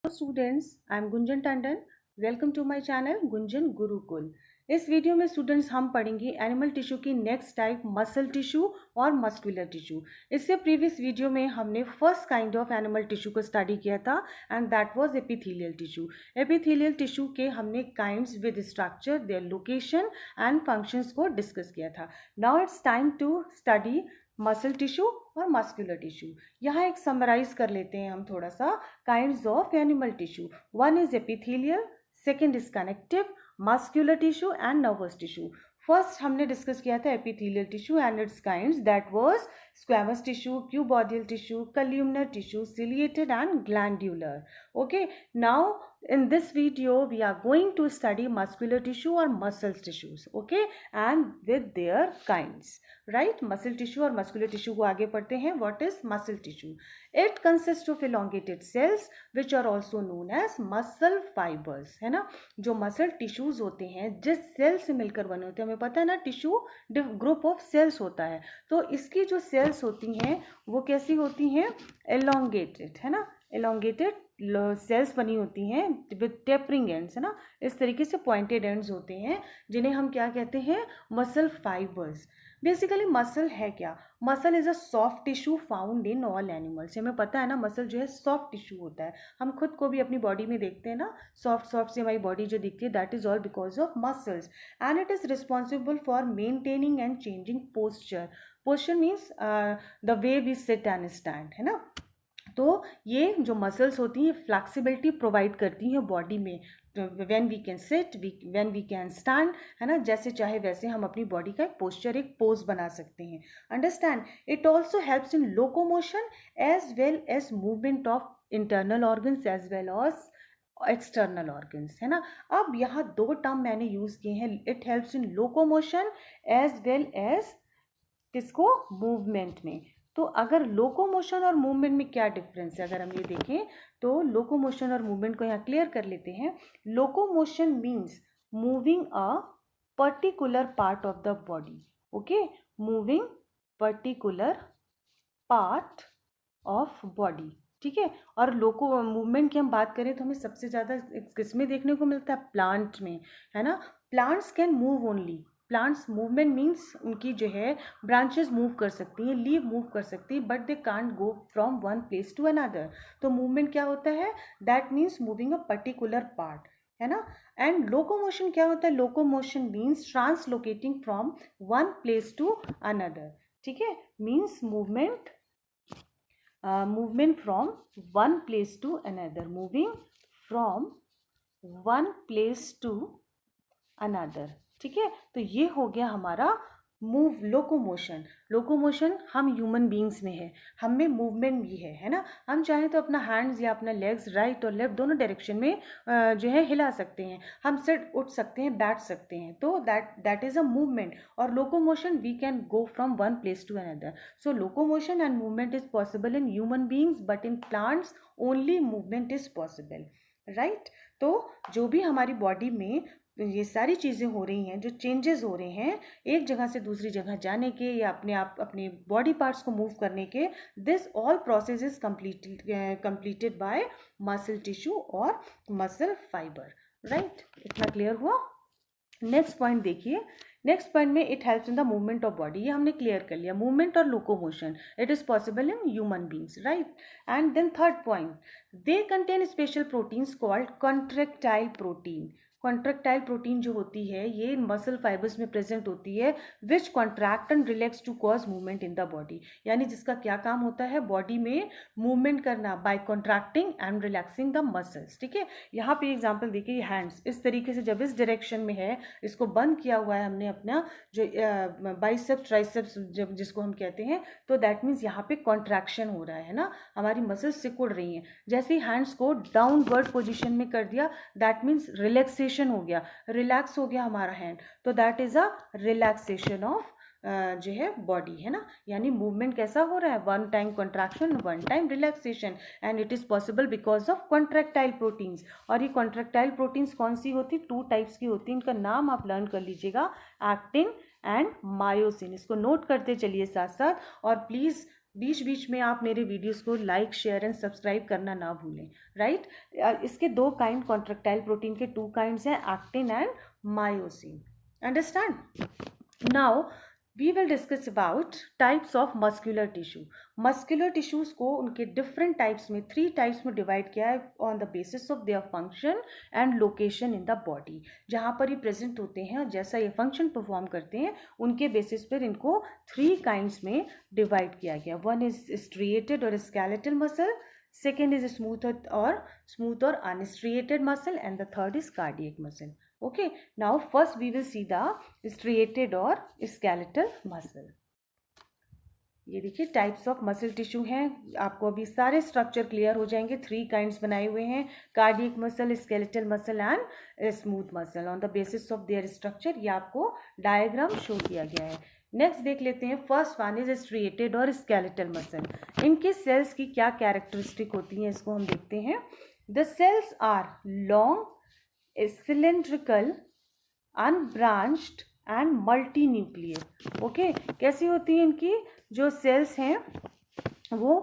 Students, I am Gunjan Tandon. Welcome to my channel Gunjan Gurukul. इस video में students हम पढ़ेंगे एनिमल टिश्यू की नेक्स्ट टाइप मसल टिश्यू और मस्कुलर टिश्यू। इससे प्रीवियस वीडियो में हमने first kind of animal tissue को स्टडी किया था and that was epithelial tissue. Epithelial tissue के हमने kinds with structure, their location and functions को डिस्कस किया था। Now it's time to study muscle tissue और मस्कुलर टिश्यू। यहाँ एक समराइज कर लेते हैं हम थोड़ा सा kinds of animal tissue. One is epithelial, second is connective, muscular tissue and nervous tissue. First हमने डिस्कस किया था epithelial tissue and its kinds, that was squamous tissue, cuboidal tissue, columnar tissue, ciliated and glandular. Okay, now in this video we are going to study muscular tissue or muscle tissues, okay, and with their kinds, right? Muscle tissue और muscular tissue को आगे पढ़ते हैं. What is muscle tissue? It consists of elongated cells which are also known as muscle fibers, है ना. जो muscle tissues होते हैं जिस सेल से मिलकर बने होते हैं, हमें पता है ना, टिश्यू ग्रुप ऑफ सेल्स होता है. तो इसकी जो सेल्स होती हैं वो कैसी होती हैं? एलोंगेटेड, है ना. एलोंगेटेड सेल्स बनी होती हैं विद टेपरिंग एंड्स, है ना. इस तरीके से पॉइंटेड एंड्स होते हैं जिन्हें हम क्या कहते हैं? Muscle fibres. बेसिकली मसल है क्या? Muscle is a soft tissue found in all animals. हमें पता है ना, मसल जो है सॉफ्ट टिश्यू होता है. हम खुद को भी अपनी बॉडी में देखते हैं ना, सॉफ्ट सॉफ्ट से हमारी बॉडी जो दिखती है, that is all because of muscles. And it is responsible for maintaining and changing posture. Posture means the way we sit and stand, है ना. तो ये जो मसल्स होती हैं फ्लेक्सिबिलिटी प्रोवाइड करती हैं बॉडी में. When we can sit, when we can stand, है ना, जैसे चाहे वैसे हम अपनी बॉडी का एक पोस्चर, एक पोज बना सकते हैं. Understand. It also helps in locomotion as well as movement of internal organs as well as external organs, है ना. अब यहाँ दो टर्म मैंने यूज किए हैं. It helps in locomotion as well as किसको? मूवमेंट में. तो अगर लोकोमोशन और मूवमेंट में क्या डिफरेंस है अगर हम ये देखें, तो लोकोमोशन और मूवमेंट को यहाँ क्लियर कर लेते हैं. Locomotion means moving a particular part of the body. Okay, moving particular part of body, ठीक है. और लोको मूवमेंट की हम बात करें तो हमें सबसे ज़्यादा किसमें देखने को मिलता है? प्लांट में, है ना. Plants can move only. Plants movement means उनकी जो है ब्रांचेस मूव कर सकती हैं, लीव मूव कर सकती है, but they can't go from one place to another. तो मूवमेंट क्या होता है? That means moving a particular part, है ना. एंड लोकोमोशन क्या होता है? Locomotion means translocating from one place to another, ठीक है. Means movement, movement from one place to another, moving from one place to another, ठीक है. तो ये हो गया हमारा मूव, लोकोमोशन. लोकोमोशन हम ह्यूमन बींग्स में है, हम में मूवमेंट भी है ना. हम चाहें तो अपना हैंड्स या अपना लेग्स राइट और लेफ्ट दोनों डायरेक्शन में जो है हिला सकते हैं. हम सिट उठ सकते हैं, बैठ सकते हैं. तो दैट इज अ मूवमेंट. और locomotion we can go from one place to another. So locomotion and movement is possible in human beings, but in plants only movement is possible, right. तो जो भी हमारी बॉडी में ये सारी चीज़ें हो रही हैं, जो चेंजेस हो रहे हैं एक जगह से दूसरी जगह जाने के या अपने आप अपने बॉडी पार्ट्स को मूव करने के, this all process is completed by muscle tissue और मसल फाइबर, राइट. इतना क्लियर हुआ? नेक्स्ट पॉइंट देखिए. नेक्स्ट पॉइंट में it helps in the movement of body. ये हमने क्लियर कर लिया. मूवमेंट और locomotion it is possible in human beings, right. And then third point, they contain special proteins called contractile protein. Contractile protein जो होती है ये मसल फाइबर्स में प्रेजेंट होती है, which contract and relax to cause movement in the body. यानी जिसका क्या काम होता है? बॉडी में मूवमेंट करना by contracting and relaxing the muscles, ठीक है. यहाँ पे एग्जांपल देखिए, हैंड्स इस तरीके से जब इस डायरेक्शन में है, इसको बंद किया हुआ है हमने अपना जो बाइसेप्स ट्राइसेप्स जब जिसको हम कहते हैं, तो दैट मीन्स यहाँ पे कॉन्ट्रैक्शन हो रहा है ना, हमारी मसल्स सिकुड़ रही हैं. जैसे ही हैंड्स को डाउनवर्ड पोजिशन में कर दिया, दैट मीन्स रिलैक्सेशन हो गया, रिलैक्स हो गया हमारा हैंड. तो that is a relaxation of जो है बॉडी, है ना. यानी मूवमेंट कैसा हो रहा है? One time contraction, one time relaxation. And it is possible because of contractile proteins. और ये कॉन्ट्रैक्टाइल प्रोटीन्स कौन सी होती? टू टाइप्स की होती है. इनका नाम आप लर्न कर लीजिएगा, एक्टिन एंड मायोसिन. इसको नोट करते चलिए साथ साथ. और प्लीज़ बीच बीच में आप मेरे वीडियोस को लाइक शेयर एंड सब्सक्राइब करना ना भूलें, राइट। इसके दो काइंड कॉन्ट्रेक्टाइल प्रोटीन के टू काइंड्स हैं, actin and myosin, understand. Now we will discuss about types of muscular tissue. Muscular tissues को उनके डिफरेंट टाइप्स में, 3 टाइप्स में डिवाइड किया है on the basis of their function and location in the body. जहाँ पर ये प्रेजेंट होते हैं और जैसा ये फंक्शन परफॉर्म करते हैं उनके बेसिस पर इनको 3 काइंड्स में डिवाइड किया गया। वन इज स्ट्रिएटेड और skeletal muscle, second is smooth or unstriated muscle, and the third is cardiac muscle. Okay, now first we will see the striated or skeletal muscle. ये देखिए types of muscle tissue हैं, आपको अभी सारे structure clear हो जाएंगे। 3 kinds बनाए हुए हैं, cardiac muscle, skeletal muscle and smooth muscle. On the basis of their structure ये आपको डायग्राम शो किया गया है। नेक्स्ट देख लेते हैं, फर्स्ट वन इज स्ट्रिएटेड और स्केलेटल मसल। इनके सेल्स की क्या कैरेक्टरिस्टिक होती हैं इसको हम देखते हैं। The cells are long, cylindrical, unbranched and multi nuclear. Okay, कैसी होती है इनकी जो सेल्स हैं वो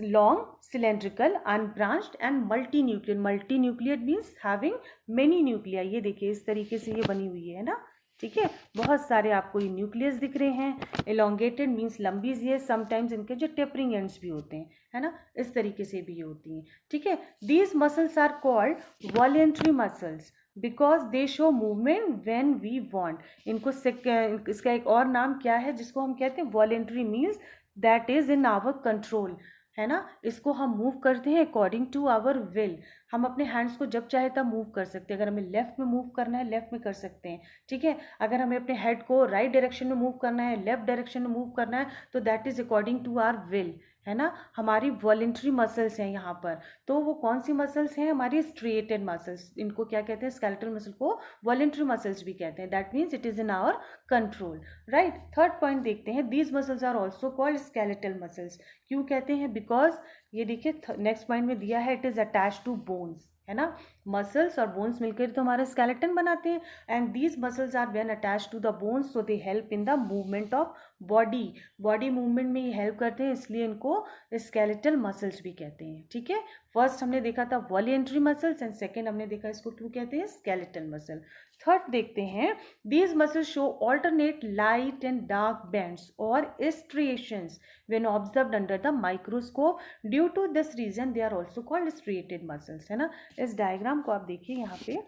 long, cylindrical, unbranched and multi nuclear. Multi nuclear means having many nuclei. ये देखिए इस तरीके से ये बनी हुई है ना, ठीक है। बहुत सारे आपको ये न्यूक्लियस दिख रहे हैं। एलोंगेटेड मीन्स लंबी, ये समटाइम्स इनके जो टेपरिंग एंड्स भी होते हैं, है ना, इस तरीके से भी ये होती हैं, ठीक है। These muscles are called voluntary muscles because they show movement when we want. इनको इसका एक और नाम क्या है जिसको हम कहते हैं voluntary, means that is in our control, है ना। इसको हम मूव करते हैं अकॉर्डिंग टू आवर विल। हम अपने हैंड्स को जब चाहे तब मूव कर सकते हैं। अगर हमें लेफ्ट में मूव करना है लेफ्ट में कर सकते हैं, ठीक है। अगर हमें अपने हेड को राइट डायरेक्शन में मूव करना है, लेफ्ट डायरेक्शन में मूव करना है, तो that is according to our will, है ना। हमारी वॉलेंट्री मसल्स हैं यहाँ पर। तो वो कौन सी मसल्स हैं? हमारी स्ट्रिएटेड मसल्स। इनको क्या कहते हैं? स्केलेटल मसल को वॉलेंट्री मसल्स भी कहते हैं। That means it is in our control, right. Third point देखते हैं, these muscles are also called skeletal muscles. क्यों कहते हैं? बिकॉज ये देखिए नेक्स्ट पॉइंट में दिया है, it is attach to bones, है ना। मसल्स और बोन्स मिलकर तो हमारा स्केलेटन बनाते हैं। And these muscles are when attach to the bones, so they help in the movement of body movement में ये हेल्प करते हैं, इसलिए इनको स्केलेटल मसल्स भी कहते हैं, ठीक है। फर्स्ट हमने देखा था वॉलेंट्री मसल्स एंड सेकेंड हमने देखा इसको क्यों कहते हैं, स्केलेटल मसल। थर्ड देखते हैं, these muscles show alternate light and dark bands और striations when observed under the microscope. Due to this reason they are also called striated muscles, है ना। इस डायग्राम को आप देखिए, यहाँ पे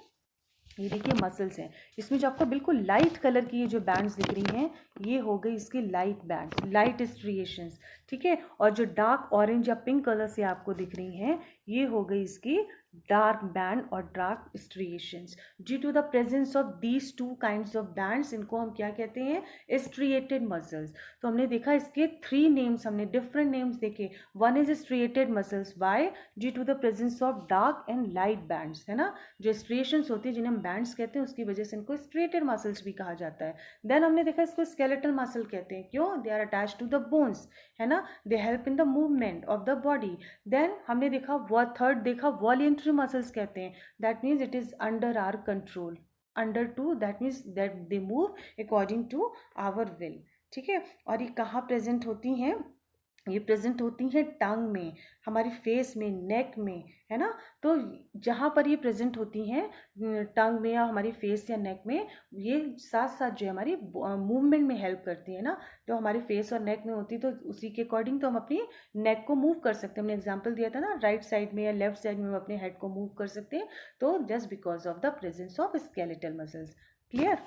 ये देखिए मसल्स हैं, इसमें जो आपको बिल्कुल लाइट कलर की ये जो बैंड्स दिख रही हैं ये हो गई इसकी लाइट बैंड्स, लाइट स्ट्रिएशंस, ठीक है। और जो डार्क ऑरेंज या पिंक कलर से आपको दिख रही हैं ये हो गई इसकी डार्क बैंड और dark striations. Due to the presence of these two kinds of bands इनको हम क्या कहते हैं, स्ट्रिएटेड मसल्स। तो हमने देखा इसके 3 नेम्स, हमने डिफरेंट नेम्स देखे। One is striated muscles, why? Due to the presence of dark and light bands, है ना। जो स्ट्रिएशंस होती है जिन्हें हम बैंड्स कहते हैं उसकी वजह से इनको स्ट्रिएटेड मसल्स भी कहा जाता है। देन हमने देखा इसको स्केलेटल मसल कहते हैं, क्यों? They are attach to the bones, है ना, they help in the movement of the body. Then हमने देखा थर्ड देखा वॉलेंट्री मसल्स कहते हैं, that means it is under our control, under to, that means that they move according to our will, ठीक है। और ये कहाँ प्रेजेंट होती हैं? ये प्रेजेंट होती हैं टंग में, हमारी फेस में, नेक में, है ना। तो जहाँ पर ये प्रेजेंट होती हैं टंग में या हमारी फेस या नेक में, ये साथ साथ जो है हमारी मूवमेंट में हेल्प करती है ना। जो हमारी फेस और नेक में होती है तो उसी के अकॉर्डिंग तो हम अपनी नेक को मूव कर सकते हैं। हमने एग्जांपल दिया था ना, राइट साइड में या लेफ्ट साइड में हम अपने हेड को मूव कर सकते हैं, तो just because of the presence of skeletal muscles. Clear?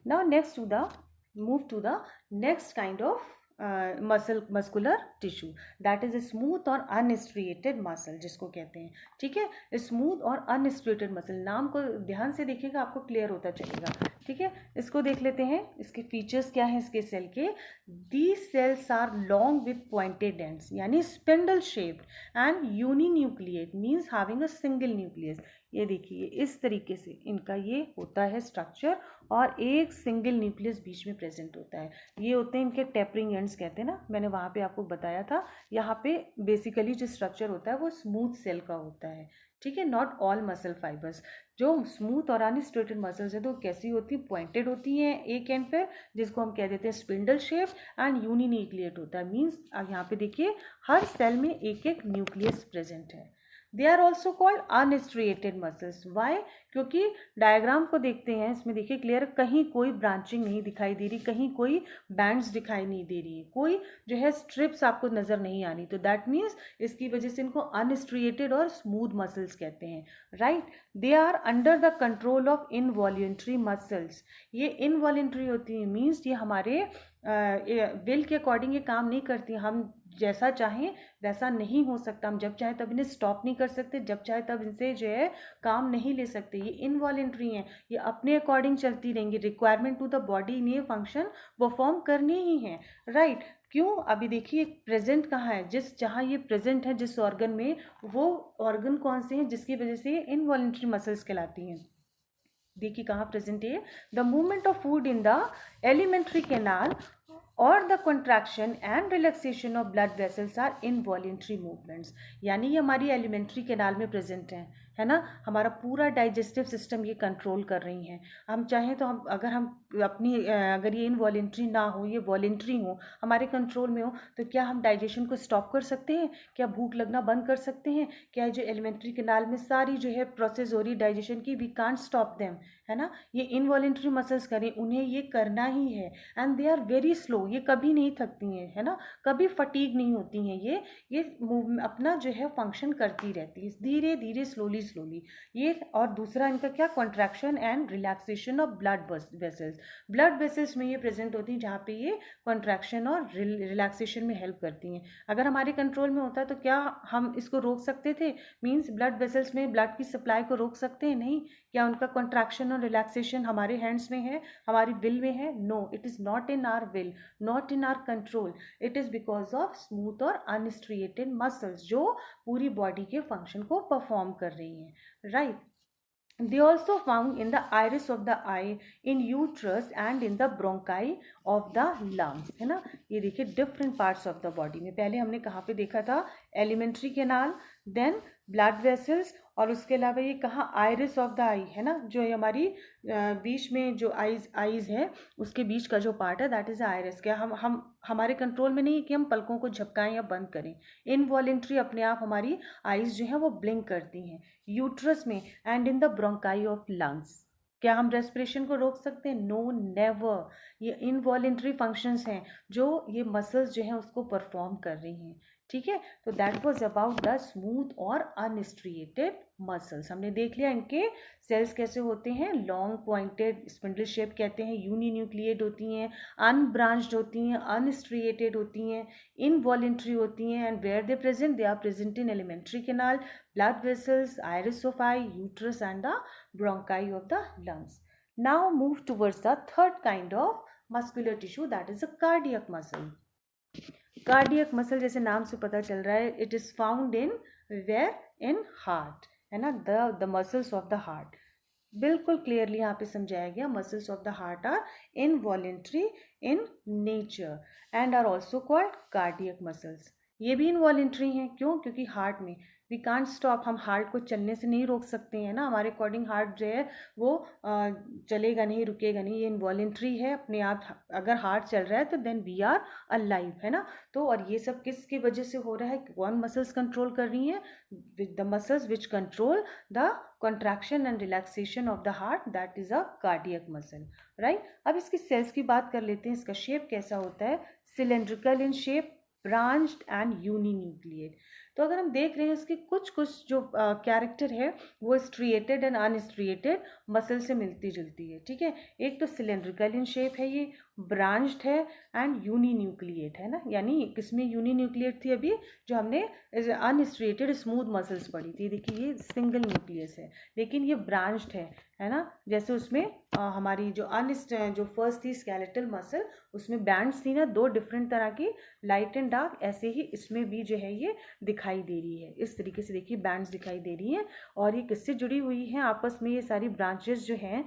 Now next to the move to the next kind of muscular tissue, that is smooth और अनस्ट्रिएटेड मसल जिसको कहते हैं, ठीक है। स्मूथ और अनस्ट्रिएटेड मसल, नाम को ध्यान से देखिएगा आपको क्लियर होता चलेगा, ठीक है। इसको देख लेते हैं, इसके फीचर्स क्या हैं इसके सेल के। These cells are long with pointed ends, यानी spindle shaped and uninucleate means having a single nucleus. ये देखिए इस तरीके से इनका ये होता है स्ट्रक्चर और एक सिंगल न्यूक्लियस बीच में प्रेजेंट होता है। ये होते हैं इनके टेपरिंग एंड्स कहते हैं ना, मैंने वहाँ पे आपको बताया था। यहाँ पे बेसिकली जो स्ट्रक्चर होता है वो स्मूथ सेल का होता है, ठीक है, नॉट ऑल मसल फाइबर्स। जो स्मूथ और अनस्ट्रेटेड मसल्स है तो कैसी होती है, पॉइंटेड होती हैं एक एंड पे, जिसको हम कह देते हैं स्पिंडल शेप, एंड यूनिन्यूक्लिएट होता है। मीन्स यहाँ पे देखिए हर सेल में एक एक न्यूक्लियस प्रेजेंट है। They are also called unstriated muscles. Why? क्योंकि डायग्राम को देखते हैं, इसमें देखिए क्लियर, कहीं कोई ब्रांचिंग नहीं दिखाई दे रही, कहीं कोई बैंड्स दिखाई नहीं दे रही है, कोई जो है स्ट्रिप्स आपको नजर नहीं आ रही, तो दैट मीन्स इसकी वजह से इनको अनस्ट्रिएटेड और स्मूथ मसल्स कहते हैं, right. They are under the control of involuntary muscles. ये इनवॉल्यूंट्री होती है, मीन्स ये हमारे विल के अकॉर्डिंग ये काम नहीं करती, हम जैसा चाहें वैसा नहीं हो सकता, हम जब चाहे तब इन्हें स्टॉप नहीं कर सकते, जब चाहे तब इनसे जो है काम नहीं ले सकते। ये इनवॉलेंट्री हैं, ये अपने अकॉर्डिंग चलती रहेंगी, रिक्वायरमेंट टू द बॉडी इन्हें फंक्शन परफॉर्म करनी ही है, राइट। क्यों? अभी देखिए प्रेजेंट कहाँ है, जहाँ ये प्रेजेंट है जिस ऑर्गन में, वो ऑर्गन कौन से हैं जिसकी वजह से इनवॉलेंट्री मसल्स कहलाती हैं। देखिए कहाँ प्रेजेंट है, the movement of food in the alimentary canal और the contraction and relaxation of blood vessels are involuntary movements. यानी ये हमारी एलिमेंट्री कैनाल में प्रेजेंट हैं, है ना, हमारा पूरा डाइजेस्टिव सिस्टम ये कंट्रोल कर रही हैं। हम चाहें तो हम अगर ये इनवॉलेंट्री ना हो, ये वॉलेंट्री हो, हमारे कंट्रोल में हो, तो क्या हम डाइजेशन को स्टॉप कर सकते हैं? क्या भूख लगना बंद कर सकते हैं? क्या जो एलिमेंट्री कैनाल में सारी जो है प्रोसेस हो रही डाइजेशन की, वी कांट स्टॉप देम, है ना। ये इनवॉलेंट्री मसल्स करें, उन्हें ये करना ही है, and they are very slow, ये कभी नहीं थकती हैं, है ना, कभी फटीग नहीं होती हैं, ये अपना जो है फंक्शन करती रहती है धीरे धीरे, स्लोली स्लोली। ये और दूसरा इनका क्या, contraction and relaxation of blood vessels. Blood vessels में ये प्रेजेंट होती हैं, जहाँ पे ये कॉन्ट्रैक्शन और रिलैक्सेशन में हेल्प करती हैं। अगर हमारे कंट्रोल में होता है तो क्या हम इसको रोक सकते थे? मीन्स ब्लड वेसल्स में ब्लड की सप्लाई को रोक सकते हैं? नहीं। क्या उनका कॉन्ट्रैक्शन और रिलैक्सेशन हमारे हैंड्स में है, हमारी विल में है? No, it is not in our will, not in our control. It is because of smooth और अनस्ट्रिएटेड मसल्स जो पूरी बॉडी के फंक्शन को परफॉर्म कर रही हैं, right. They also found in the iris of the eye, in uterus and in the bronchi of the lungs, है ना। ये देखिए different parts of the body में, पहले हमने कहाँ पे देखा था, alimentary canal, then blood vessels, और उसके अलावा ये कहाँ, आइरिस ऑफ द आई, है ना, जो ये हमारी बीच में जो आईज है उसके बीच का जो पार्ट है, दैट इज आइरिस। क्या हम हमारे कंट्रोल में नहीं है कि हम पलकों को झपकाएं या बंद करें, इनवॉलेंट्री अपने आप हमारी आईज जो है वो ब्लिंक करती हैं। यूट्रस में and in the bronchi of lungs. क्या हम रेस्पिरेशन को रोक सकते हैं? No, never. ये इनवॉलेंट्री फंक्शंस हैं जो ये मसल्स जो हैं उसको परफॉर्म कर रही हैं, ठीक है। तो that was about the smooth और अनस्ट्रिएटेड मसल्स। हमने देख लिया इनके सेल्स कैसे होते हैं, लॉन्ग पॉइंटेड स्पिंडल शेप कहते हैं, यूनिन्यूक्लिएट होती हैं, अनब्रांच्ड होती हैं, अनस्ट्रिएटेड होती हैं, इनवॉलेंट्री होती हैं, and where they are present in alimentary canal, blood vessels, iris of eye, uterus and the bronchi of the lungs. Now move towards the third kind of muscular tissue, that is a cardiac muscle. Cardiac muscle जैसे नाम से पता चल रहा है, it is found in where, in heart, है ना, the muscles of the heart. बिल्कुल क्लियरली यहाँ पे समझाया गया, muscles of the heart are involuntary in nature and are also called cardiac muscles. ये भी इनवॉलेंट्री हैं, क्यों? क्योंकि हार्ट में वी कांट स्टॉप, हम हार्ट को चलने से नहीं रोक सकते हैं ना, हमारे अकॉर्डिंग हार्ट जो है वो चलेगा नहीं, रुकेगा नहीं, ये इनवॉलेंट्री है अपने आप। अगर हार्ट चल रहा है तो देन वी आर अलाइव, है ना। तो और ये सब किसकी वजह से हो रहा है, कौन मसल्स कंट्रोल कर रही हैं? With the muscles which control the contraction and relaxation of the heart, that is a cardiac muscle, right। अब इसकी सेल्स की बात कर लेते हैं, इसका शेप कैसा होता है, cylindrical in shape, branched and uninucleate. तो अगर हम देख रहे हैं इसके कुछ कुछ जो कैरेक्टर है वो स्ट्रिएटेड एंड अनस्ट्रिएटेड मसल से मिलती जुलती है, ठीक है। एक तो सिलेंड्रिकल इन शेप है, ये ब्रांच्ड है एंड यूनिन्यूक्लिएट, है ना। यानी किसमें यूनिन्यूक्लिएट थी अभी, जो हमने अनस्ट्रिएटेड स्मूथ मसल्स पढ़ी थी, देखिए ये सिंगल न्यूक्लियस है, लेकिन ये ब्रांच्ड है ना। जैसे उसमें हमारी जो फर्स्ट थी स्केलेटल मसल, उसमें बैंड्स थी ना, दो डिफरेंट तरह की, लाइट एंड डार्क, ऐसे ही इसमें भी जो है ये दिखाई दे रही है, इस तरीके से देखिए बैंड्स दिखाई दे रही हैं। और ये किससे जुड़ी हुई हैं आपस में, ये सारी ब्रांचेस जो हैं,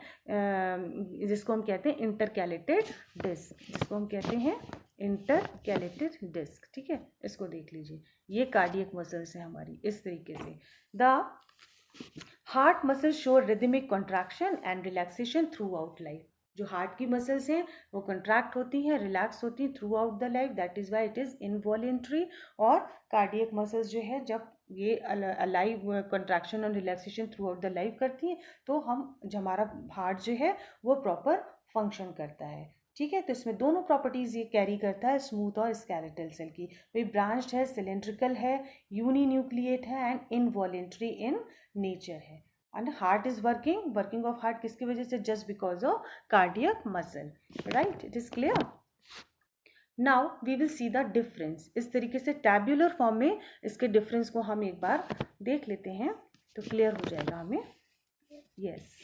जिसको हम कहते हैं इंटरकैलेटेड डिस्क, जिसको हम कहते हैं इंटरकैलेटेड डिस्क, ठीक है। इसको देख लीजिए, ये कार्डियक मसल्स हैं हमारी, इस तरीके से। The heart muscle show rhythmic contraction and relaxation through out life. जो हार्ट की मसल्स हैं वो कंट्रैक्ट होती हैं, रिलैक्स होती हैं through out the life, that is why it is involuntary. और कार्डियक मसल्स जो है जब ये लाइव कंट्रैक्शन और relaxation through out the life करती हैं तो जो हमारा हार्ट जो है वो प्रॉपर फंक्शन करता है। ठीक है, तो इसमें दोनों प्रॉपर्टीज ये कैरी करता है, स्मूथ और स्केलेटल सेल की। वही ब्रांच्ड है, सिलेंड्रिकल है, यूनिन्यूक्लिएट है एंड इनवॉलेंट्री इन नेचर है। And heart is working of heart किसकी वजह से? Just because of cardiac muscle. Right, it is clear. Now we will see the difference. इस तरीके से टैब्यूलर फॉर्म में इसके डिफरेंस को हम एक बार देख लेते हैं तो क्लियर हो जाएगा हमें। यस,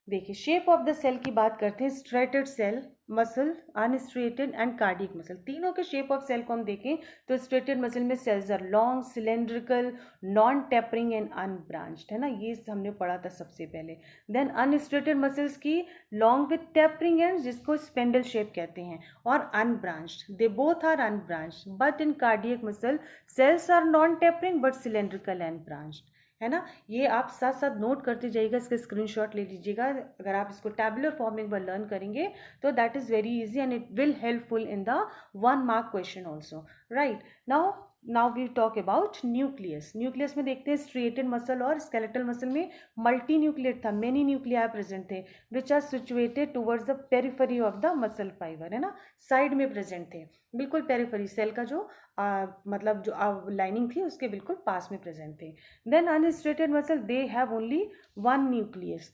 देखिए शेप ऑफ द सेल की बात करते हैं। Striated cell muscle, unstriated and cardiac muscle, तीनों के शेप ऑफ सेल को हम देखें तो स्ट्रेटेड मसल में cells are long, cylindrical, non tapering and unbranched, है ना, ये हमने पढ़ा था सबसे पहले। देन अनस्ट्रेटेड मसल्स की लॉन्ग विथ टेपरिंग एंड जिसको स्पेंडल शेप कहते हैं, और unbranched, they both are unbranched. But in cardiac muscle cells are non tapering but cylindrical and branched, है ना। ये आप साथ साथ नोट करते जाइएगा, इसका स्क्रीनशॉट ले लीजिएगा। अगर आप इसको टैबुलर फॉर्म में एक बार लर्न करेंगे तो that is very easy and it will helpful in the 1 mark question also. Right, now we talk about nucleus. Nucleus में देखते हैं स्ट्रिएटेड मसल और स्केलेटल मसल में मल्टी न्यूक्लिएट था, मेनी न्यूक्लियाई प्रेजेंट थे which are situated towards the periphery of the muscle fibre, है ना, side में प्रेजेंट थे, बिल्कुल पेरिफेरी, सेल का जो मतलब जो लाइनिंग थी उसके बिल्कुल पास में प्रेजेंट थे। Then unstriated muscle they have only 1 nucleus,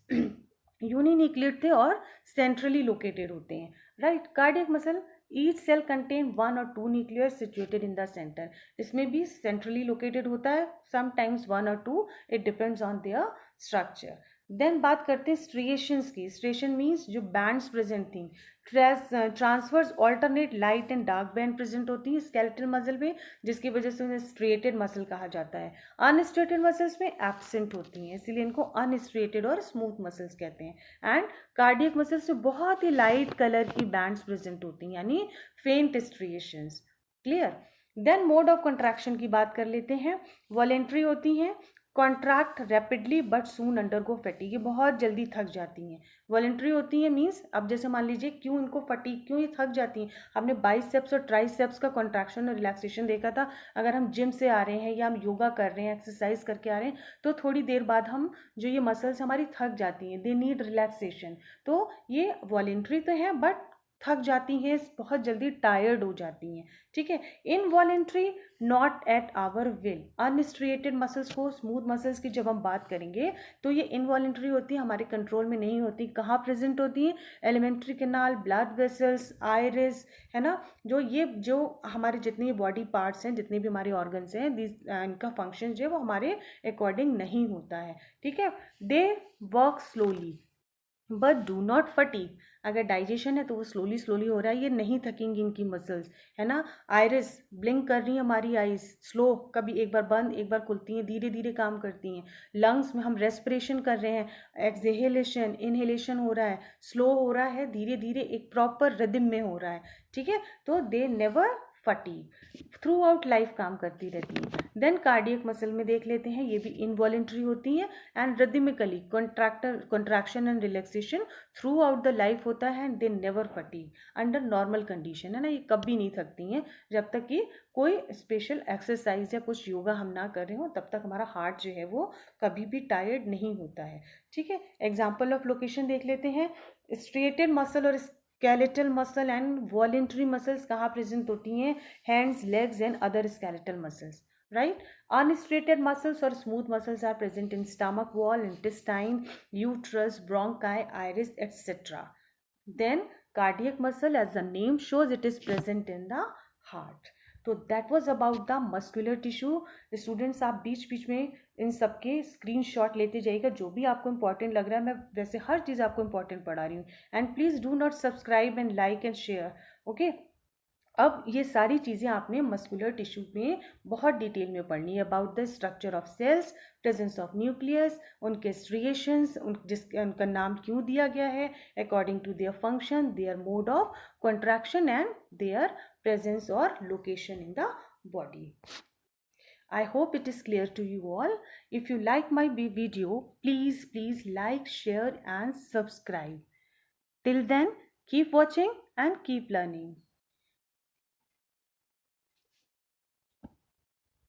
uninucleate थे और सेंट्रली लोकेटेड होते हैं। Right, cardiac muscle each cell contain 1 और 2 सिचुएटेड इन द सेंटर, इसमें भी सेंट्रली लोकेटेड होता है, समटाइम्स 1 और 2, it depends on their structure. Then बात करते हैं स्ट्रिएशंस की। स्ट्रिएशन मीन्स जो बैंड्स प्रेजेंट थी, transverse alternate light and dark band present होती है स्केलेटल मसल में, जिसकी वजह से उन्हें स्ट्रेटेड मसल कहा जाता है। अनस्ट्रेटेड मसल्स में एब्सेंट होती हैं, इसीलिए इनको अनस्ट्रेटेड और स्मूथ मसल्स कहते हैं। एंड कार्डियक मसल्स में बहुत ही लाइट कलर की बैंड्स प्रेजेंट होती हैं, यानी faint striations. Clear. Then mode of contraction की बात कर लेते हैं। वॉलेंट्री होती हैं, contract rapidly but soon undergo fatigue, ये बहुत जल्दी थक जाती हैं। वॉलेंट्री होती है मीन्स, अब जैसे मान लीजिए क्यों इनको फटीग, क्यों ये थक जाती हैं, हमने बाइसेप्स और ट्राइसेप्स का कॉन्ट्रैक्शन और रिलैक्सेशन देखा था। अगर हम जिम से आ रहे हैं या हम योगा कर रहे हैं, एक्सरसाइज करके आ रहे हैं, तो थोड़ी देर बाद हम जो ये मसल्स हमारी थक जाती हैं, दे नीड रिलैक्सेशन। तो ये वॉलेंट्री तो है बट थक जाती हैं, बहुत जल्दी टायर्ड हो जाती हैं। ठीक है, involuntary not at our will. Unstriated muscles को, स्मूथ मसल्स की जब हम बात करेंगे तो ये इनवॉलेंट्री होती है, हमारे कंट्रोल में नहीं होती। कहाँ प्रेजेंट होती है? Alimentary canal, blood vessels, iris, है ना, जो हमारे जितने बॉडी पार्ट्स हैं, जितने भी हमारे ऑर्गन्स हैं, इनका फंक्शन जो है वो हमारे अकॉर्डिंग नहीं होता है। ठीक है, they work slowly but do not fatigue. अगर डाइजेशन है तो वो स्लोली स्लोली हो रहा है, ये नहीं थकेंगी इनकी मसल्स, है ना। आइरिस ब्लिंक कर रही है हमारी आइज, स्लो, कभी एक बार बंद एक बार खुलती हैं, धीरे धीरे काम करती हैं। लंग्स में हम रेस्पिरेशन कर रहे हैं, एक्सहेलेशन इनहेलेशन हो रहा है, स्लो हो रहा है, धीरे धीरे एक प्रॉपर रिदम में हो रहा है। ठीक है, तो they never fatigue, through out life काम करती रहती है। देन कार्डियक मसल में देख लेते हैं, ये भी इनवॉलेंट्री होती है and rhythmically contraction and relaxation through out the life होता है and they never fatigue under normal condition, है ना, ये कभी नहीं थकती हैं जब तक कि कोई स्पेशल एक्सरसाइज या कुछ योगा हम ना कर रहे हो, तब तक हमारा हार्ट जो है वो कभी भी टायर्ड नहीं होता है। ठीक है, एग्जाम्पल ऑफ लोकेशन देख लेते हैं। स्ट्रेटेड मसल और skeletal muscle and voluntary muscles कहाँ प्रेजेंट होती हैं? Hands, legs and other skeletal muscles. Right, unstraighted muscles or smooth muscles are present in stomach wall, intestine, uterus, bronchi, iris, etc. Then cardiac muscle, as the name shows, it is present in the heart. तो that was about the muscular tissue. Students, आप बीच बीच में इन सबके screenshot लेते जाइएगा, जो भी आपको important लग रहा है। मैं वैसे हर चीज़ आपको इंपॉर्टेंट पढ़ा रही हूँ। And please do not subscribe and like and share. Okay, अब ये सारी चीज़ें आपने मस्कुलर टिश्यू में बहुत डिटेल में पढ़नी है। About the structure of cells, presence of nucleus, उनके स्ट्रिएशंस, उनका नाम क्यों दिया गया है, according to their function, their mode of contraction and their presence और location in the body. I hope it is clear to you all. If you like my video, please like, share and subscribe. Till then, keep watching and keep learning.